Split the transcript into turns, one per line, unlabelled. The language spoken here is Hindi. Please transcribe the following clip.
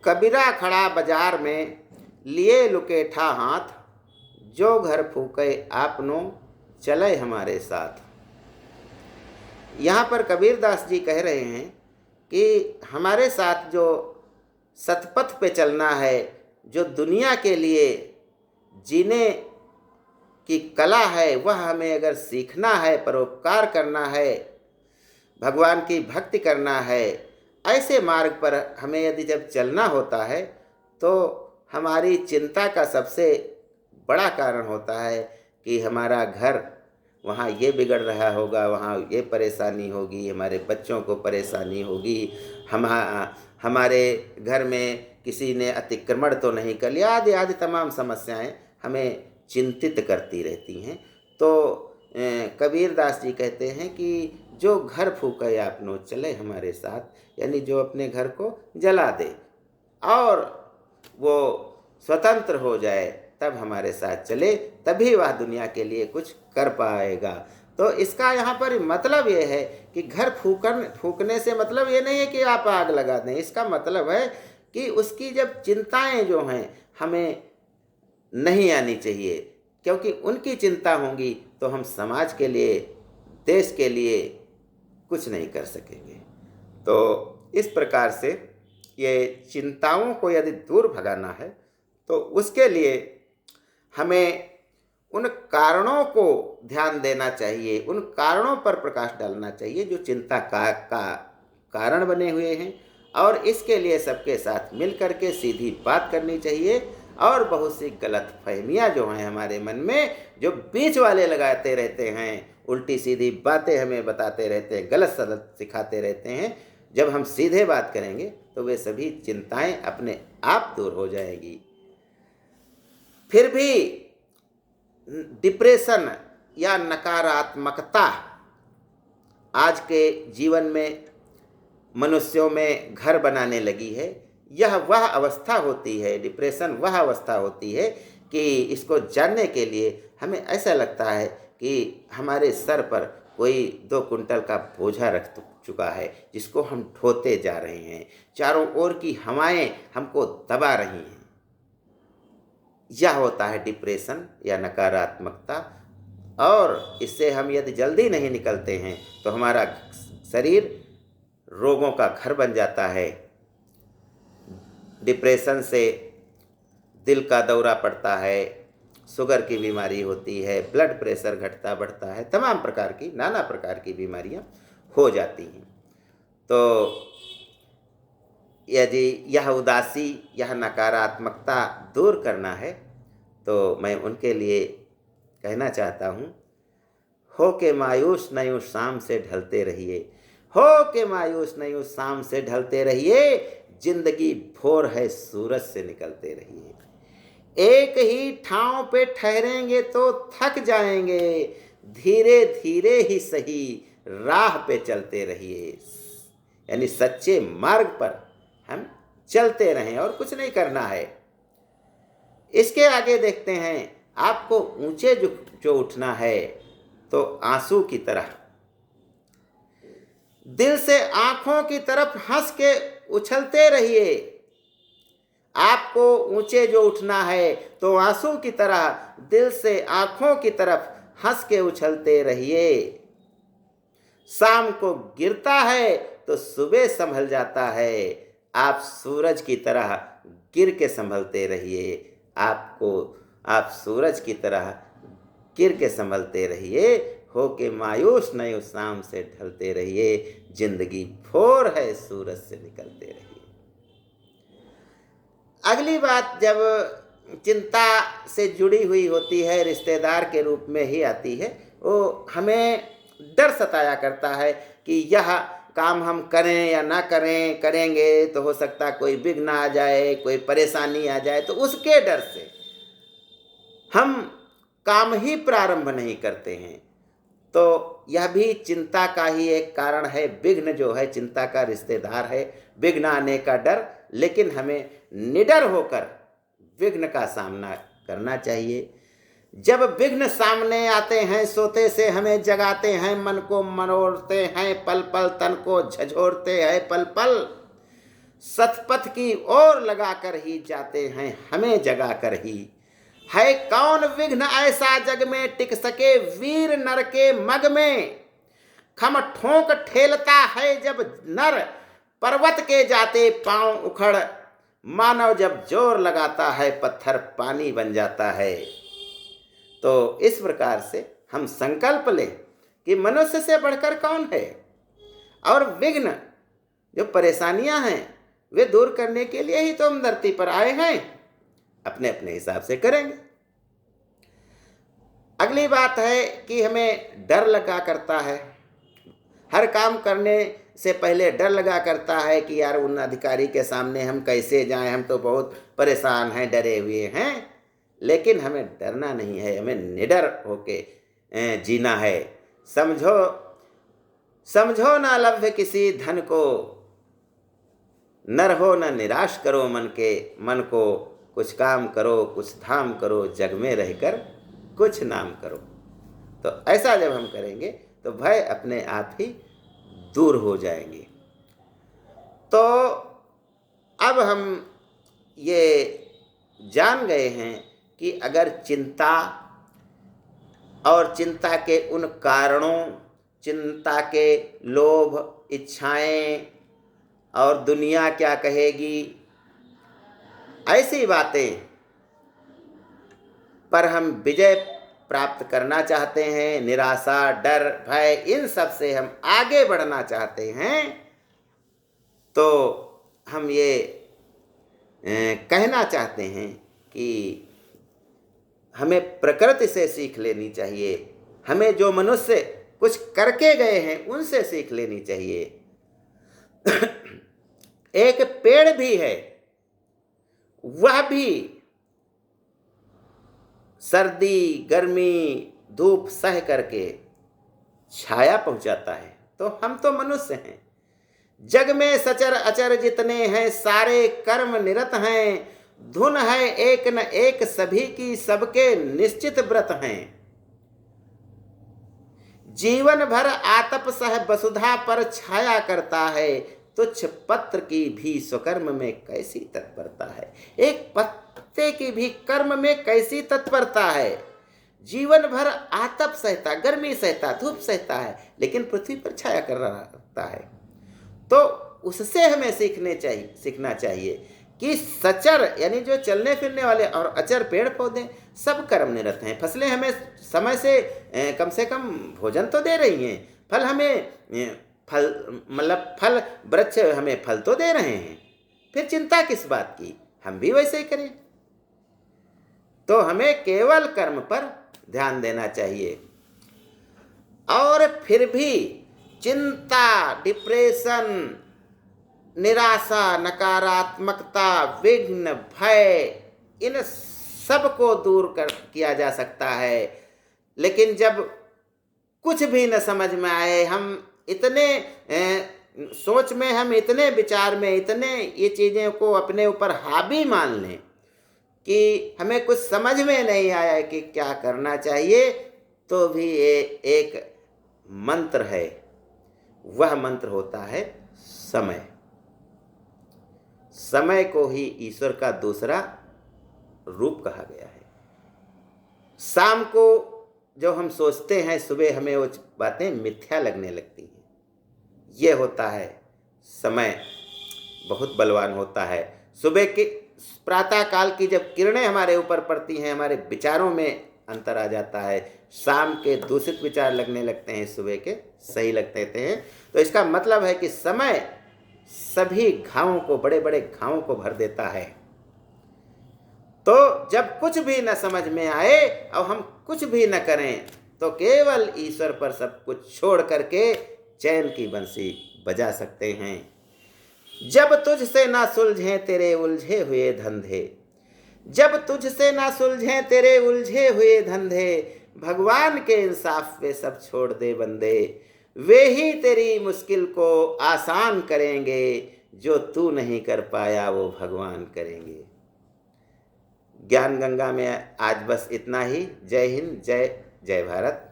कबीरा खड़ा बाजार में, लिए लुकेठा हाथ, जो घर फूके आपनो चले हमारे साथ। यहाँ पर कबीरदास जी कह रहे हैं कि हमारे साथ जो सतपथ पे चलना है, जो दुनिया के लिए जीने की कला है, वह हमें अगर सीखना है, परोपकार करना है, भगवान की भक्ति करना है, ऐसे मार्ग पर हमें यदि जब चलना होता है तो हमारी चिंता का सबसे बड़ा कारण होता है कि हमारा घर, वहाँ ये बिगड़ रहा होगा, वहाँ ये परेशानी होगी, हमारे बच्चों को परेशानी होगी, हमारे घर में किसी ने अतिक्रमण तो नहीं कर लिया, आदि आदि तमाम समस्याएं हमें चिंतित करती रहती हैं। तो कबीरदास जी कहते हैं कि जो घर फूके आपनो चले हमारे साथ, यानी जो अपने घर को जला दे और वो स्वतंत्र हो जाए, तब हमारे साथ चले, तभी वह दुनिया के लिए कुछ कर पाएगा। तो इसका यहाँ पर मतलब ये है कि घर फूकने से मतलब ये नहीं है कि आप आग लगा दें। इसका मतलब है कि उसकी जब चिंताएं जो हैं हमें नहीं आनी चाहिए, क्योंकि उनकी चिंता होंगी तो हम समाज के लिए, देश के लिए कुछ नहीं कर सकेंगे। तो इस प्रकार से ये चिंताओं को यदि दूर भगाना है तो उसके लिए हमें उन कारणों को ध्यान देना चाहिए, उन कारणों पर प्रकाश डालना चाहिए जो चिंता का कारण बने हुए हैं, और इसके लिए सबके साथ मिल करके सीधी बात करनी चाहिए। और बहुत सी गलत फहमियाँ जो हैं हमारे मन में, जो बीच वाले लगाते रहते हैं, उल्टी सीधी बातें हमें बताते रहते हैं, गलत सलत सिखाते रहते हैं, जब हम सीधे बात करेंगे तो वे सभी चिंताएं अपने आप दूर हो जाएगी। फिर भी डिप्रेशन या नकारात्मकता आज के जीवन में मनुष्यों में घर बनाने लगी है। यह वह अवस्था होती है, डिप्रेशन वह अवस्था होती है कि इसको जानने के लिए हमें ऐसा लगता है कि हमारे सर पर कोई 2 कुंटल का बोझा रख चुका है, जिसको हम ढोते जा रहे हैं, चारों ओर की हवाएं हमको दबा रही हैं। यह होता है डिप्रेशन या नकारात्मकता, और इससे हम यदि जल्दी नहीं निकलते हैं तो हमारा शरीर रोगों का घर बन जाता है। डिप्रेशन से दिल का दौरा पड़ता है, शुगर की बीमारी होती है, ब्लड प्रेशर घटता बढ़ता है, तमाम प्रकार की, नाना प्रकार की बीमारियां हो जाती हैं। तो यदि यह उदासी, यह नकारात्मकता दूर करना है तो मैं उनके लिए कहना चाहता हूँ, हो के मायूस न यूँ शाम से ढलते रहिए, हो के मायूस न यूँ शाम से ढलते रहिए, जिंदगी भोर है सूरज से निकलते रहिए। एक ही ठाव पे ठहरेंगे तो थक जाएंगे, धीरे धीरे ही सही राह पे चलते रहिए। यानी सच्चे मार्ग पर हम चलते रहें और कुछ नहीं करना है। इसके आगे देखते हैं, आपको ऊंचे जो उठना है तो आंसू की तरह, दिल से आंखों की तरफ हंस के उछलते रहिए। आपको ऊंचे जो उठना है तो आंसू की तरह दिल से आंखों की तरफ हंस के उछलते रहिए। शाम को गिरता है तो सुबह संभल जाता है, आप सूरज की तरह गिर के संभलते रहिए। आप सूरज की तरह गिर के संभलते रहिए, हो के मायूस न यूँ शाम से ढलते रहिए, जिंदगी भोर है सूरज से निकलते रहिए। अगली बात जब चिंता से जुड़ी हुई होती है, रिश्तेदार के रूप में ही आती है, वो हमें डर सताया करता है कि यह काम हम करें या ना करें, करेंगे तो हो सकता कोई विघ्न आ जाए, कोई परेशानी आ जाए, तो उसके डर से हम काम ही प्रारंभ नहीं करते हैं। तो यह भी चिंता का ही एक कारण है। विघ्न जो है चिंता का रिश्तेदार है, विघ्न आने का डर। लेकिन हमें निडर होकर विघ्न का सामना करना चाहिए। जब विघ्न सामने आते हैं, सोते से हमें जगाते हैं, मन को मरोड़ते हैं पल पल, तन को झंझोड़ते हैं पल पल, सतपथ की ओर लगाकर ही जाते हैं हमें जगाकर ही। है कौन विघ्न ऐसा जग में टिक सके वीर नर के मग में। खम ठोंक ठेलता है जब नर पर्वत के जाते पांव उखड़। मानव जब जोर लगाता है पत्थर पानी बन जाता है। तो इस प्रकार से हम संकल्प लें कि मनुष्य से बढ़कर कौन है, और विघ्न जो परेशानियां हैं वे दूर करने के लिए ही तो हम धरती पर आए हैं। अपने अपने हिसाब से करेंगे। अगली बात है कि हमें डर लगा करता है, हर काम करने से पहले डर लगा करता है कि यार उन अधिकारी के सामने हम कैसे जाएं, हम तो बहुत परेशान हैं, डरे हुए हैं। लेकिन हमें डरना नहीं है, हमें निडर होके जीना है। समझो समझो ना लभ्य किसी धन को, नर हो न निराश करो मन को। कुछ काम करो कुछ धाम करो, जग में रहकर कुछ नाम करो। तो ऐसा जब हम करेंगे तो भय अपने आप ही दूर हो जाएंगे। तो अब हम ये जान गए हैं कि अगर चिंता और चिंता के उन कारणों, चिंता के लोभ, इच्छाएं और दुनिया क्या कहेगी, ऐसी बातें पर हम विजय प्राप्त करना चाहते हैं, निराशा, डर, भय, इन सब से हम आगे बढ़ना चाहते हैं, तो हम ये कहना चाहते हैं कि हमें प्रकृति से सीख लेनी चाहिए। हमें जो मनुष्य कुछ करके गए हैं उनसे सीख लेनी चाहिए। एक पेड़ भी है, वह भी सर्दी, गर्मी, धूप सह करके छाया पहुंचाता है। तो हम तो मनुष्य हैं। जग में सचर अचर जितने हैं सारे कर्म निरत हैं। धुन है एक न एक सभी की, सबके निश्चित व्रत हैं। जीवन भर आतप सह वसुधा पर छाया करता है। तुच्छ पत्र की भी स्वकर्म में कैसी तत्परता है। एक पत्ते की भी कर्म में कैसी तत्परता है। जीवन भर आतप सहता, गर्मी सहता, धूप सहता है, लेकिन पृथ्वी पर छाया कर रहता है। तो उससे हमें सीखना चाहिए कि सचर यानी जो चलने फिरने वाले और अचर पेड़ पौधे सब कर्म निरत हैं। फसलें हमें समय से कम भोजन तो दे रही हैं, फल हमें फल वृक्ष हमें फल तो दे रहे हैं, फिर चिंता किस बात की। हम भी वैसे ही करें। तो हमें केवल कर्म पर ध्यान देना चाहिए। और फिर भी चिंता, डिप्रेशन, निराशा, नकारात्मकता, विघ्न, भय, इन सब को दूर किया जा सकता है। लेकिन जब कुछ भी न समझ में आए, हम इतने सोच में, हम इतने विचार में, इतने ये चीज़ें को अपने ऊपर हावी मान लें कि हमें कुछ समझ में नहीं आया कि क्या करना चाहिए, तो भी ये एक मंत्र है। वह मंत्र होता है समय। समय को ही ईश्वर का दूसरा रूप कहा गया है। शाम को जो हम सोचते हैं, सुबह हमें वो बातें मिथ्या लगने लगती हैं। ये होता है समय, बहुत बलवान होता है। सुबह के प्रातः काल की जब किरणें हमारे ऊपर पड़ती हैं, हमारे विचारों में अंतर आ जाता है। शाम के दूषित विचार लगने लगते हैं, सुबह के सही लगते हैं। तो इसका मतलब है कि समय सभी घावों को, बड़े बड़े घावों को भर देता है। तो जब कुछ भी न समझ में आए और हम कुछ भी न करें, तो केवल ईश्वर पर सब कुछ छोड़ करके चैन की बंसी बजा सकते हैं। जब तुझसे ना सुलझें तेरे उलझे हुए धंधे, जब तुझसे ना सुलझें तेरे उलझे हुए धंधे, भगवान के इंसाफ पे सब छोड़ दे बंदे। वे ही तेरी मुश्किल को आसान करेंगे, जो तू नहीं कर पाया वो भगवान करेंगे। ज्ञान गंगा में आज बस इतना ही। जय हिंद, जय भारत।